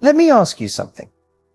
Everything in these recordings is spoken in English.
Let me ask you something.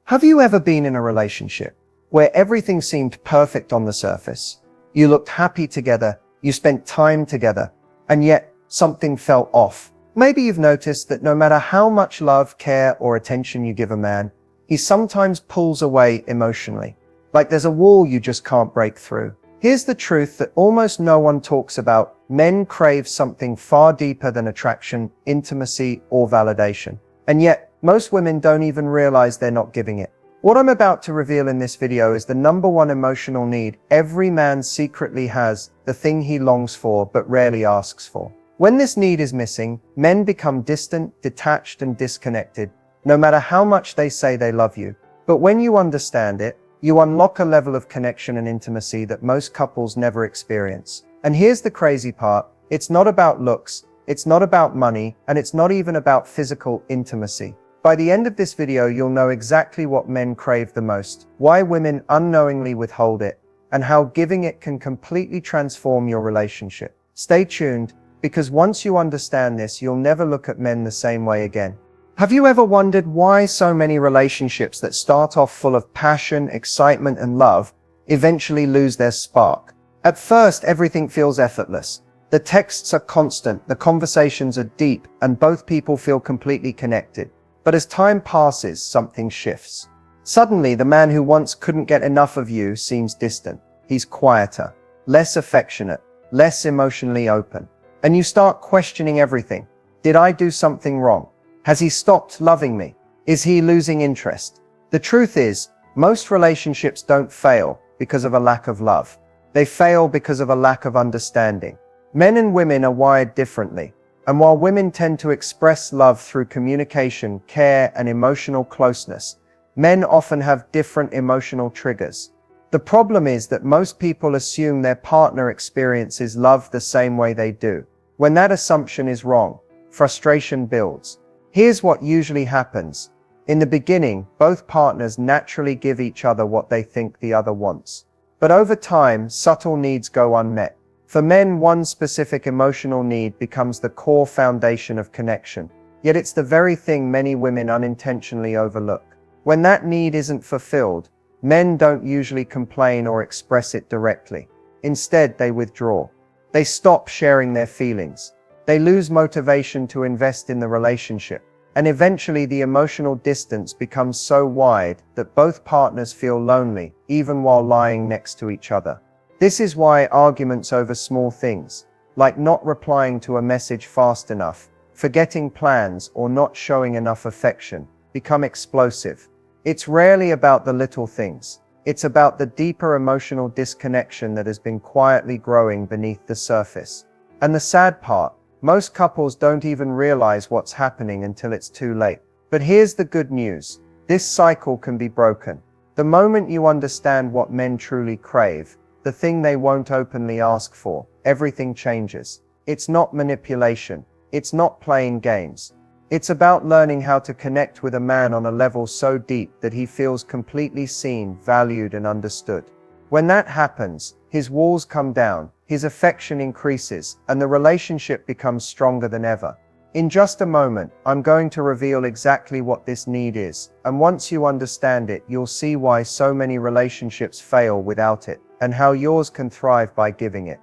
Have you ever been in a relationship where everything seemed perfect on the surface? You looked happy together, you spent time together, and yet something felt off. Maybe you've noticed that no matter how much love, care, or attention you give a man, he sometimes pulls away emotionally. Like there's a wall you just can't break through. Here's the truth that almost no one talks about. Men crave something far deeper than attraction, intimacy, or validation. And yet, most women don't even realize they're not giving it. What I'm about to reveal in this video is the #1 emotional need every man secretly has, the thing he longs for but rarely asks for. When this need is missing, men become distant, detached, and disconnected, no matter how much they say they love you. But when you understand it, you unlock a level of connection and intimacy that most couples never experience. And here's the crazy part. It's not about looks, it's not about money, and it's not even about physical intimacy. By the end of this video, you'll know exactly what men crave the most, why women unknowingly withhold it, and how giving it can completely transform your relationship. Stay tuned, because once you understand this, you'll never look at men the same way again. Have you ever wondered why so many relationships that start off full of passion, excitement, and love eventually lose their spark? At first, everything feels effortless. The texts are constant, the conversations are deep, and both people feel completely connected. But as time passes, something shifts. Suddenly, the man who once couldn't get enough of you seems distant. He's quieter, less affectionate, less emotionally open. And you start questioning everything. Did I do something wrong? Has he stopped loving me? Is he losing interest? The truth is, most relationships don't fail because of a lack of love. They fail because of a lack of understanding. Men and women are wired differently. And while women tend to express love through communication, care, and emotional closeness, men often have different emotional triggers. The problem is that most people assume their partner experiences love the same way they do. When that assumption is wrong, frustration builds. Here's what usually happens. In the beginning, both partners naturally give each other what they think the other wants. But over time, subtle needs go unmet. For men, one specific emotional need becomes the core foundation of connection. Yet it's the very thing many women unintentionally overlook. When that need isn't fulfilled, men don't usually complain or express it directly. Instead, they withdraw. They stop sharing their feelings. They lose motivation to invest in the relationship. And eventually the emotional distance becomes so wide that both partners feel lonely, even while lying next to each other. This is why arguments over small things, like not replying to a message fast enough, forgetting plans, or not showing enough affection, become explosive. It's rarely about the little things. It's about the deeper emotional disconnection that has been quietly growing beneath the surface. And the sad part, most couples don't even realize what's happening until it's too late. But here's the good news. This cycle can be broken. The moment you understand what men truly crave, the thing they won't openly ask for, everything changes. It's not manipulation. It's not playing games. It's about learning how to connect with a man on a level so deep that he feels completely seen, valued, and understood. When that happens, his walls come down, his affection increases, and the relationship becomes stronger than ever. In just a moment, I'm going to reveal exactly what this need is, and once you understand it, you'll see why so many relationships fail without it, and how yours can thrive by giving it.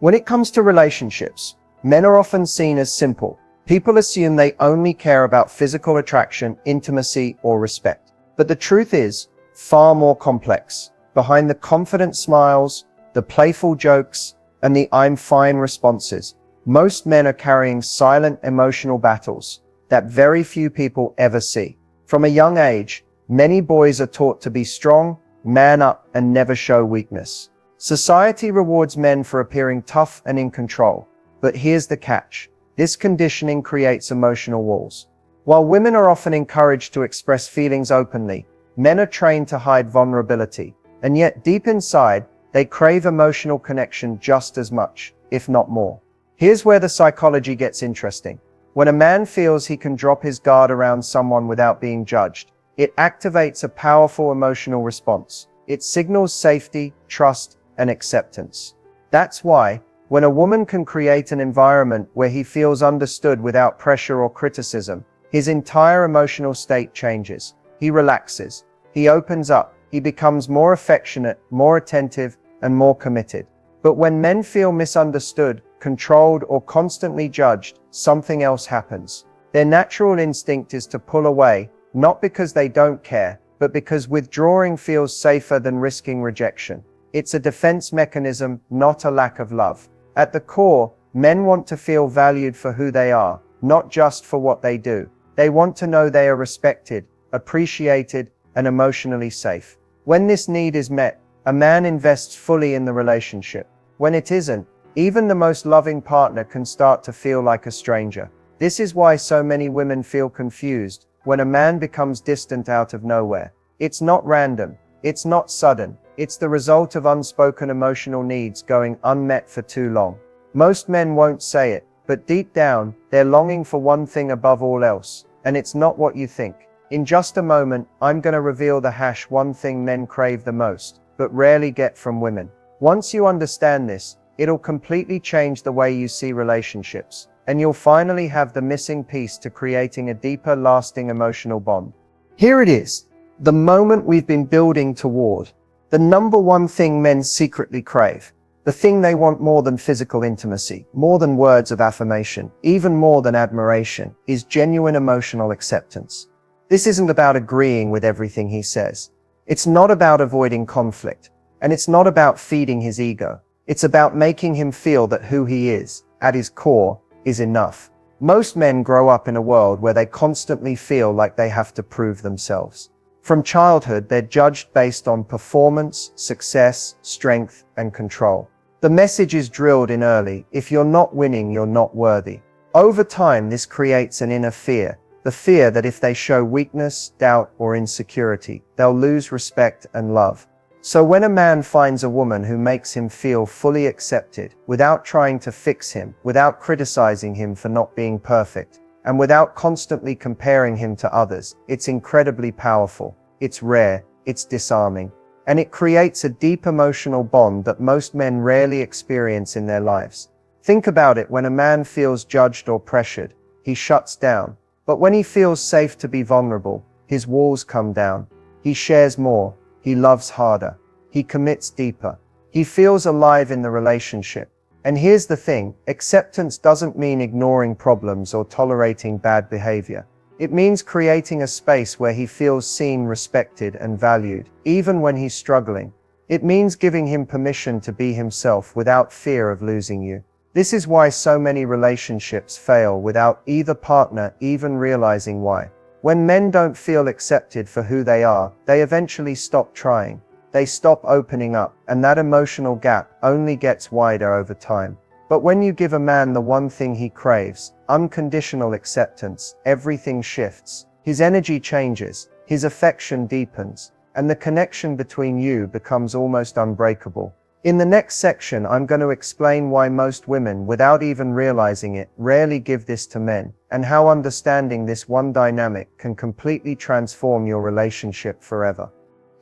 When it comes to relationships, men are often seen as simple. People assume they only care about physical attraction, intimacy, or respect. But the truth is far more complex. Behind the confident smiles, the playful jokes, and the "I'm fine" responses, most men are carrying silent emotional battles that very few people ever see. From a young age, many boys are taught to be strong, man up, and never show weakness. Society rewards men for appearing tough and in control. But here's the catch. This conditioning creates emotional walls. While women are often encouraged to express feelings openly, men are trained to hide vulnerability. And yet, deep inside, they crave emotional connection just as much, if not more. Here's where the psychology gets interesting. When a man feels he can drop his guard around someone without being judged, it activates a powerful emotional response. It signals safety, trust, and acceptance. That's why, when a woman can create an environment where he feels understood without pressure or criticism, his entire emotional state changes. He relaxes. He opens up. He becomes more affectionate, more attentive, and more committed. But when men feel misunderstood, controlled, or constantly judged, something else happens. Their natural instinct is to pull away, not because they don't care, but because withdrawing feels safer than risking rejection. It's a defense mechanism, not a lack of love. At the core, men want to feel valued for who they are, not just for what they do. They want to know they are respected, appreciated, and emotionally safe. When this need is met, a man invests fully in the relationship. When it isn't, even the most loving partner can start to feel like a stranger. This is why so many women feel confused when a man becomes distant out of nowhere. It's not random. It's not sudden. It's the result of unspoken emotional needs going unmet for too long. Most men won't say it, but deep down, they're longing for one thing above all else, and it's not what you think. In just a moment, I'm going to reveal the one thing men crave the most, but rarely get from women. Once you understand this, it'll completely change the way you see relationships, and you'll finally have the missing piece to creating a deeper, lasting emotional bond. Here it is, the moment we've been building toward. The number one thing men secretly crave. The thing they want more than physical intimacy, more than words of affirmation, even more than admiration, is genuine emotional acceptance. This isn't about agreeing with everything he says. It's not about avoiding conflict. And it's not about feeding his ego. It's about making him feel that who he is, at his core, is enough. Most men grow up in a world where they constantly feel like they have to prove themselves. From childhood, they're judged based on performance, success, strength, and control. The message is drilled in early: if you're not winning, you're not worthy. Over time, this creates an inner fear. The fear that if they show weakness, doubt, or insecurity, they'll lose respect and love. So when a man finds a woman who makes him feel fully accepted, without trying to fix him, without criticizing him for not being perfect, and without constantly comparing him to others, it's incredibly powerful. It's rare, it's disarming, and it creates a deep emotional bond that most men rarely experience in their lives. Think about it: when a man feels judged or pressured, he shuts down. But when he feels safe to be vulnerable, his walls come down. He shares more. He loves harder. He commits deeper. He feels alive in the relationship. And here's the thing: acceptance doesn't mean ignoring problems or tolerating bad behavior. It means creating a space where he feels seen, respected, and valued, even when he's struggling. It means giving him permission to be himself without fear of losing you. This is why so many relationships fail without either partner even realizing why. When men don't feel accepted for who they are, they eventually stop trying. They stop opening up, and that emotional gap only gets wider over time. But when you give a man the one thing he craves, unconditional acceptance, everything shifts. His energy changes, his affection deepens, and the connection between you becomes almost unbreakable. In the next section, I'm going to explain why most women, without even realizing it, rarely give this to men, and how understanding this one dynamic can completely transform your relationship forever.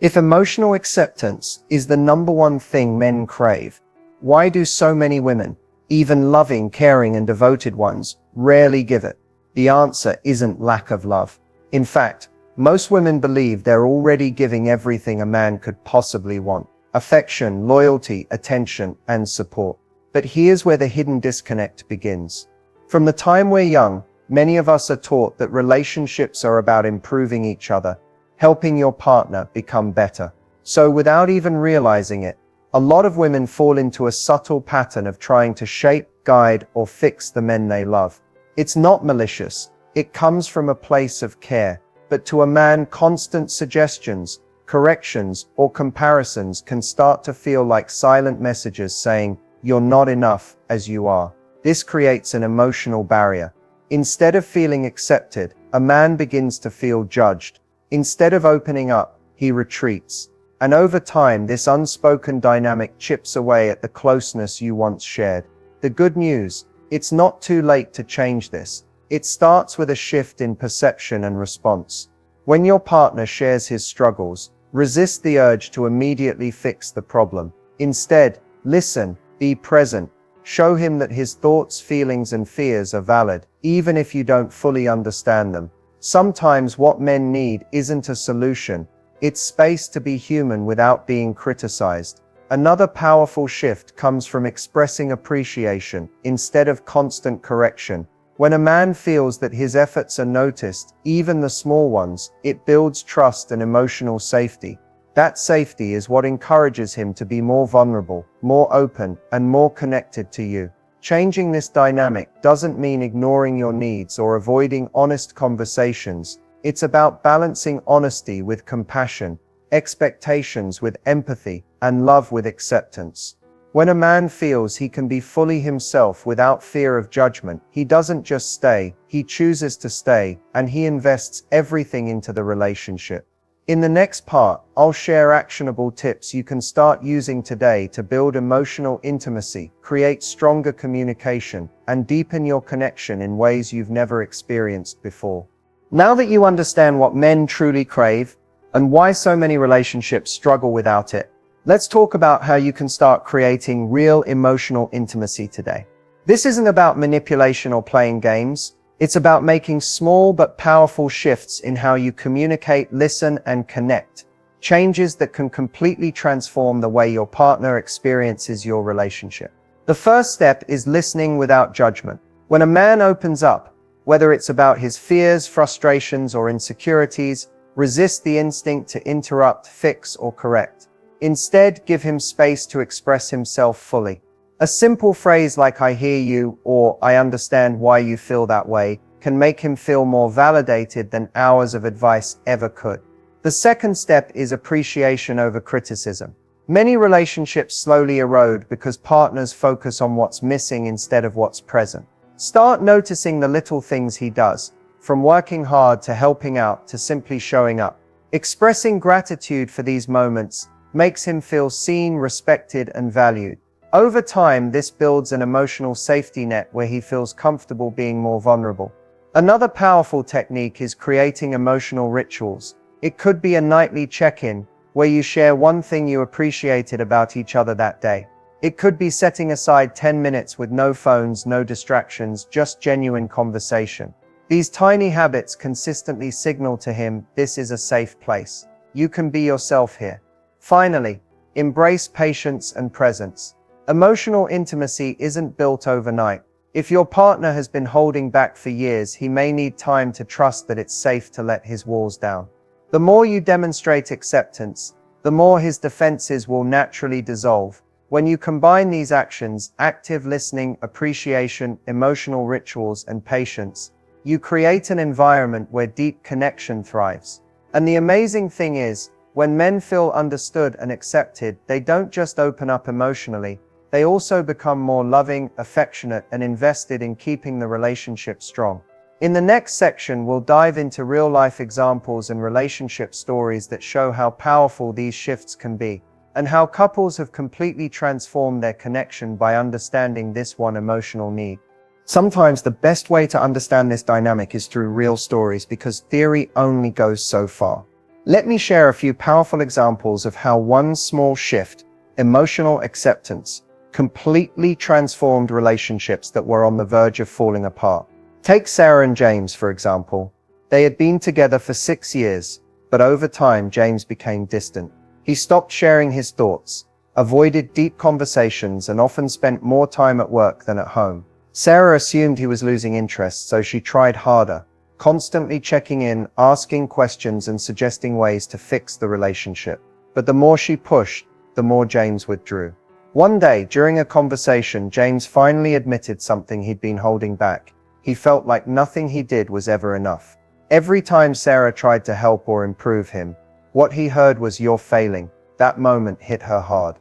If emotional acceptance is the number one thing men crave, why do so many women, even loving, caring, and devoted ones, rarely give it? The answer isn't lack of love. In fact, most women believe they're already giving everything a man could possibly want: affection, loyalty, attention, and support. But here's where the hidden disconnect begins. From the time we're young, many of us are taught that relationships are about improving each other, helping your partner become better. So without even realizing it, a lot of women fall into a subtle pattern of trying to shape, guide, or fix the men they love. It's not malicious. It comes from a place of care. But to a man, constant suggestions, corrections, or comparisons can start to feel like silent messages saying, "You're not enough as you are." This creates an emotional barrier. Instead of feeling accepted, a man begins to feel judged. Instead of opening up, he retreats. And over time, this unspoken dynamic chips away at the closeness you once shared. The good news: it's not too late to change this. It starts with a shift in perception and response. When your partner shares his struggles, resist the urge to immediately fix the problem. Instead, listen, be present. Show him that his thoughts, feelings, and fears are valid, even if you don't fully understand them. Sometimes what men need isn't a solution, it's space to be human without being criticized. Another powerful shift comes from expressing appreciation instead of constant correction. When a man feels that his efforts are noticed, even the small ones, it builds trust and emotional safety. That safety is what encourages him to be more vulnerable, more open, and more connected to you. Changing this dynamic doesn't mean ignoring your needs or avoiding honest conversations. It's about balancing honesty with compassion, expectations with empathy, and love with acceptance. When a man feels he can be fully himself without fear of judgment, he doesn't just stay, he chooses to stay, and he invests everything into the relationship. In the next part, I'll share actionable tips you can start using today to build emotional intimacy, create stronger communication, and deepen your connection in ways you've never experienced before. Now that you understand what men truly crave, and why so many relationships struggle without it, let's talk about how you can start creating real emotional intimacy today. This isn't about manipulation or playing games. It's about making small but powerful shifts in how you communicate, listen, and connect. Changes that can completely transform the way your partner experiences your relationship. The first step is listening without judgment. When a man opens up, whether it's about his fears, frustrations, or insecurities, resist the instinct to interrupt, fix, or correct. Instead, give him space to express himself fully. A simple phrase like "I hear you" or "I understand why you feel that way" can make him feel more validated than hours of advice ever could. The second step is appreciation over criticism. Many relationships slowly erode because partners focus on what's missing instead of what's present. Start noticing the little things he does, from working hard to helping out to simply showing up. Expressing gratitude for these moments makes him feel seen, respected, and valued. Over time, this builds an emotional safety net where he feels comfortable being more vulnerable. Another powerful technique is creating emotional rituals. It could be a nightly check-in, where you share one thing you appreciated about each other that day. It could be setting aside 10 minutes with no phones, no distractions, just genuine conversation. These tiny habits consistently signal to him, this is a safe place. You can be yourself here. Finally, embrace patience and presence. Emotional intimacy isn't built overnight. If your partner has been holding back for years, he may need time to trust that it's safe to let his walls down. The more you demonstrate acceptance, the more his defenses will naturally dissolve. When you combine these actions, active listening, appreciation, emotional rituals, and patience, you create an environment where deep connection thrives. And the amazing thing is, when men feel understood and accepted, they don't just open up emotionally, they also become more loving, affectionate, and invested in keeping the relationship strong. In the next section, we'll dive into real-life examples and relationship stories that show how powerful these shifts can be, and how couples have completely transformed their connection by understanding this one emotional need. Sometimes the best way to understand this dynamic is through real stories, because theory only goes so far. Let me share a few powerful examples of how one small shift, emotional acceptance, completely transformed relationships that were on the verge of falling apart. Take Sarah and James, for example. They had been together for 6 years, but over time, James became distant. He stopped sharing his thoughts, avoided deep conversations, and often spent more time at work than at home. Sarah assumed he was losing interest, so she tried harder, constantly checking in, asking questions, and suggesting ways to fix the relationship. But the more she pushed, the more James withdrew. One day, during a conversation, James finally admitted something he'd been holding back. He felt like nothing he did was ever enough. Every time Sarah tried to help or improve him, what he heard was, "You're failing." That moment hit her hard.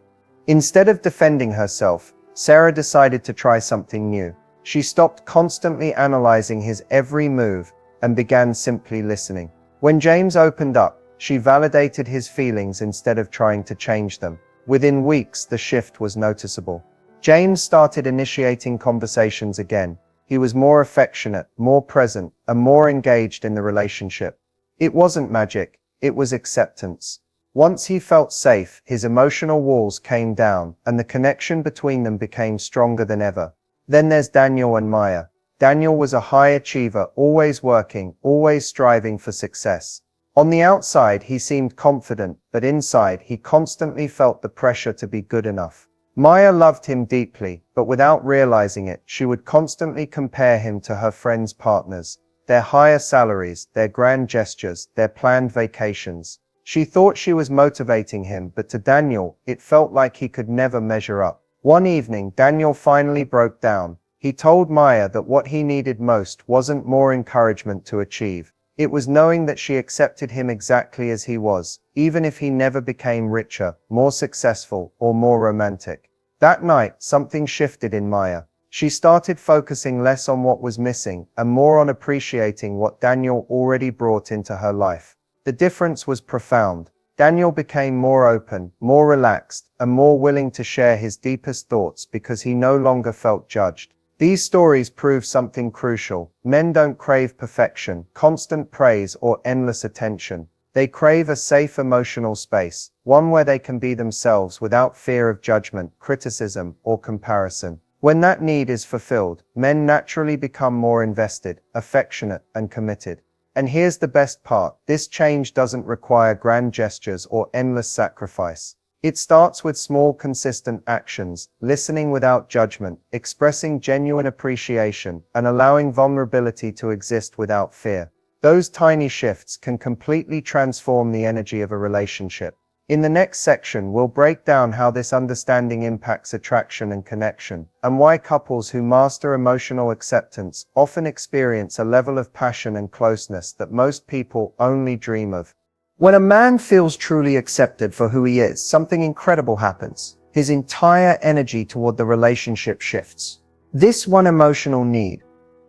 Instead of defending herself, Sarah decided to try something new. She stopped constantly analyzing his every move and began simply listening. When James opened up, she validated his feelings instead of trying to change them. Within weeks, the shift was noticeable. James started initiating conversations again. He was more affectionate, more present, and more engaged in the relationship. It wasn't magic, it was acceptance. Once he felt safe, his emotional walls came down, and the connection between them became stronger than ever. Then there's Daniel and Maya. Daniel was a high achiever, always working, always striving for success. On the outside, he seemed confident, but inside, he constantly felt the pressure to be good enough. Maya loved him deeply, but without realizing it, she would constantly compare him to her friends' partners, their higher salaries, their grand gestures, their planned vacations. She thought she was motivating him, but to Daniel, it felt like he could never measure up. One evening, Daniel finally broke down. He told Maya that what he needed most wasn't more encouragement to achieve. It was knowing that she accepted him exactly as he was, even if he never became richer, more successful, or more romantic. That night, something shifted in Maya. She started focusing less on what was missing and more on appreciating what Daniel already brought into her life. The difference was profound. Daniel became more open, more relaxed, and more willing to share his deepest thoughts because he no longer felt judged. These stories prove something crucial. Men don't crave perfection, constant praise, or endless attention. They crave a safe emotional space, one where they can be themselves without fear of judgment, criticism, or comparison. When that need is fulfilled, men naturally become more invested, affectionate, and committed. And here's the best part, this change doesn't require grand gestures or endless sacrifice. It starts with small, consistent actions, listening without judgment, expressing genuine appreciation, and allowing vulnerability to exist without fear. Those tiny shifts can completely transform the energy of a relationship. In the next section, we'll break down how this understanding impacts attraction and connection, and why couples who master emotional acceptance often experience a level of passion and closeness that most people only dream of. When a man feels truly accepted for who he is, something incredible happens. His entire energy toward the relationship shifts. This one emotional need,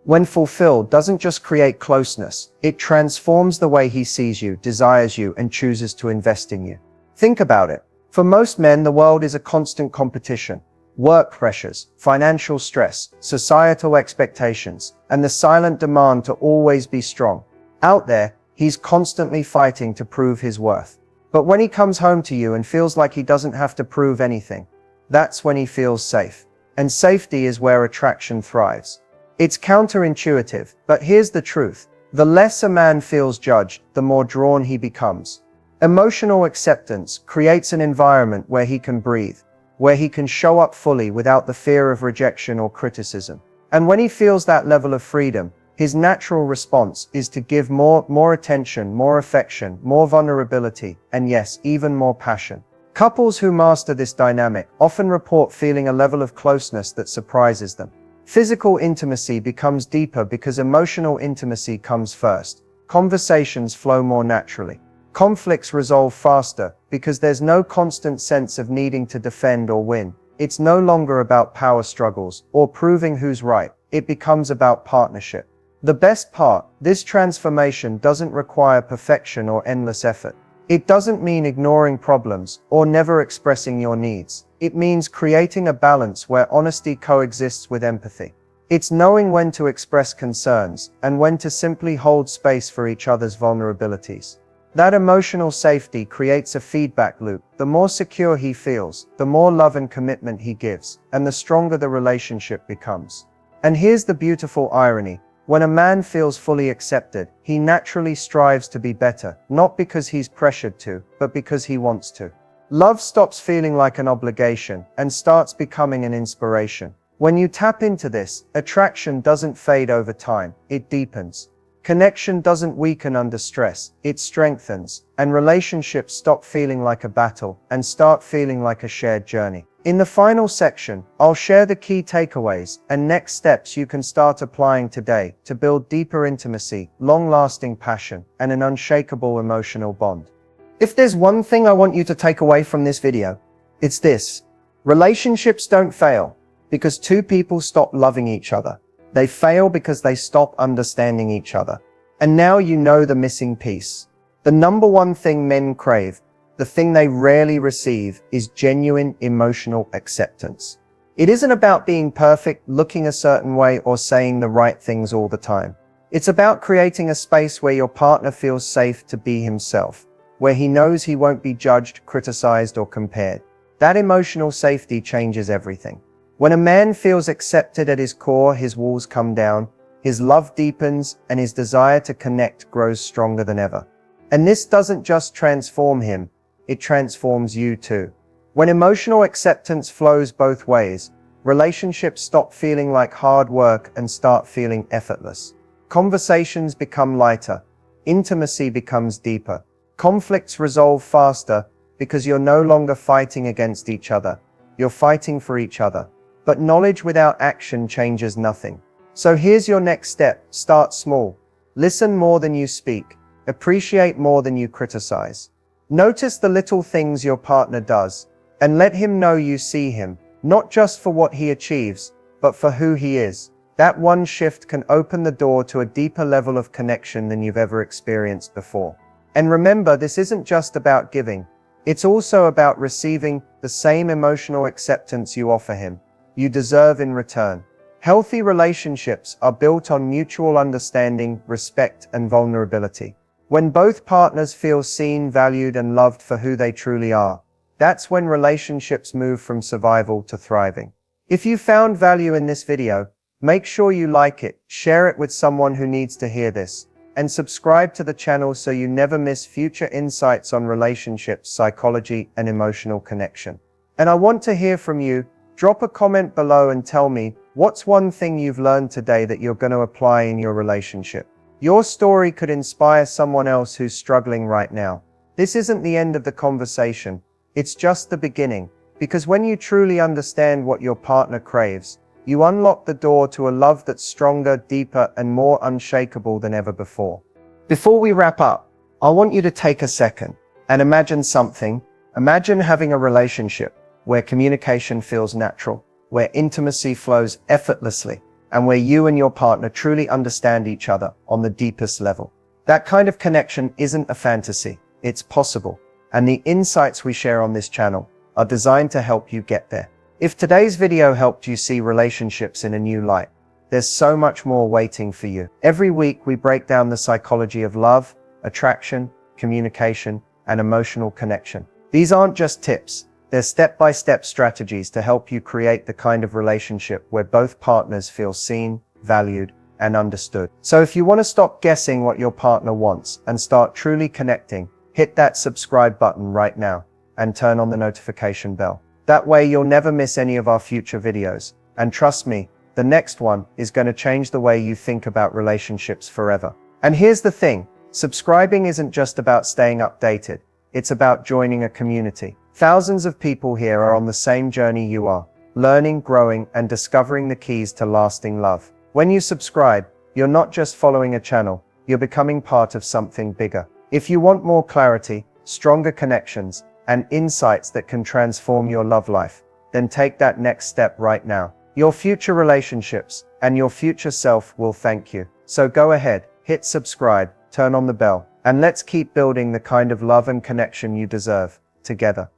when fulfilled, doesn't just create closeness, it transforms the way he sees you, desires you, and chooses to invest in you. Think about it. For most men, the world is a constant competition. Work pressures, financial stress, societal expectations, and the silent demand to always be strong. Out there, he's constantly fighting to prove his worth. But when he comes home to you and feels like he doesn't have to prove anything, that's when he feels safe. And safety is where attraction thrives. It's counterintuitive, but here's the truth. The less a man feels judged, the more drawn he becomes. Emotional acceptance creates an environment where he can breathe, where he can show up fully without the fear of rejection or criticism. And when he feels that level of freedom, his natural response is to give more attention, more affection, more vulnerability, and yes, even more passion. Couples who master this dynamic often report feeling a level of closeness that surprises them. Physical intimacy becomes deeper because emotional intimacy comes first. Conversations flow more naturally. Conflicts resolve faster because there's no constant sense of needing to defend or win. It's no longer about power struggles or proving who's right. It becomes about partnership. The best part, this transformation doesn't require perfection or endless effort. It doesn't mean ignoring problems or never expressing your needs. It means creating a balance where honesty coexists with empathy. It's knowing when to express concerns and when to simply hold space for each other's vulnerabilities. That emotional safety creates a feedback loop. The more secure he feels, the more love and commitment he gives, and the stronger the relationship becomes. And here's the beautiful irony. When a man feels fully accepted, he naturally strives to be better, not because he's pressured to, but because he wants to. Love stops feeling like an obligation and starts becoming an inspiration. When you tap into this, attraction doesn't fade over time, it deepens. Connection doesn't weaken under stress, it strengthens, and relationships stop feeling like a battle and start feeling like a shared journey. In the final section, I'll share the key takeaways and next steps you can start applying today to build deeper intimacy, long-lasting passion, and an unshakable emotional bond. If there's one thing I want you to take away from this video, it's this. Relationships don't fail because two people stop loving each other. They fail because they stop understanding each other. And now you know the missing piece. The number one thing men crave, the thing they rarely receive, is genuine emotional acceptance. It isn't about being perfect, looking a certain way, or saying the right things all the time. It's about creating a space where your partner feels safe to be himself, where he knows he won't be judged, criticized, or compared. That emotional safety changes everything. When a man feels accepted at his core, his walls come down, his love deepens, and his desire to connect grows stronger than ever. And this doesn't just transform him, it transforms you too. When emotional acceptance flows both ways, relationships stop feeling like hard work and start feeling effortless. Conversations become lighter, intimacy becomes deeper, conflicts resolve faster because you're no longer fighting against each other, you're fighting for each other. But knowledge without action changes nothing. So here's your next step. Start small. Listen more than you speak. Appreciate more than you criticize. Notice the little things your partner does, and let him know you see him, not just for what he achieves, but for who he is. That one shift can open the door to a deeper level of connection than you've ever experienced before. And remember, this isn't just about giving. It's also about receiving the same emotional acceptance you offer him, you deserve in return. Healthy relationships are built on mutual understanding, respect, and vulnerability. When both partners feel seen, valued, and loved for who they truly are, that's when relationships move from survival to thriving. If you found value in this video, make sure you like it, share it with someone who needs to hear this, and subscribe to the channel so you never miss future insights on relationships, psychology, and emotional connection. And I want to hear from you. Drop a comment below and tell me, what's one thing you've learned today that you're going to apply in your relationship? Your story could inspire someone else who's struggling right now. This isn't the end of the conversation. It's just the beginning. Because when you truly understand what your partner craves, you unlock the door to a love that's stronger, deeper, and more unshakable than ever before. Before we wrap up, I want you to take a second and imagine something. Imagine having a relationship where communication feels natural, where intimacy flows effortlessly, and where you and your partner truly understand each other on the deepest level. That kind of connection isn't a fantasy, it's possible, and the insights we share on this channel are designed to help you get there. If today's video helped you see relationships in a new light, there's so much more waiting for you. Every week we break down the psychology of love, attraction, communication, and emotional connection. These aren't just tips. They're step-by-step strategies to help you create the kind of relationship where both partners feel seen, valued, and understood. So if you want to stop guessing what your partner wants and start truly connecting, hit that subscribe button right now and turn on the notification bell. That way you'll never miss any of our future videos. And trust me, the next one is going to change the way you think about relationships forever. And here's the thing, subscribing isn't just about staying updated. It's about joining a community. Thousands of people here are on the same journey you are, learning, growing, and discovering the keys to lasting love. When you subscribe, you're not just following a channel, you're becoming part of something bigger. If you want more clarity, stronger connections, and insights that can transform your love life, then take that next step right now. Your future relationships and your future self will thank you. So go ahead, hit subscribe, turn on the bell, and let's keep building the kind of love and connection you deserve together.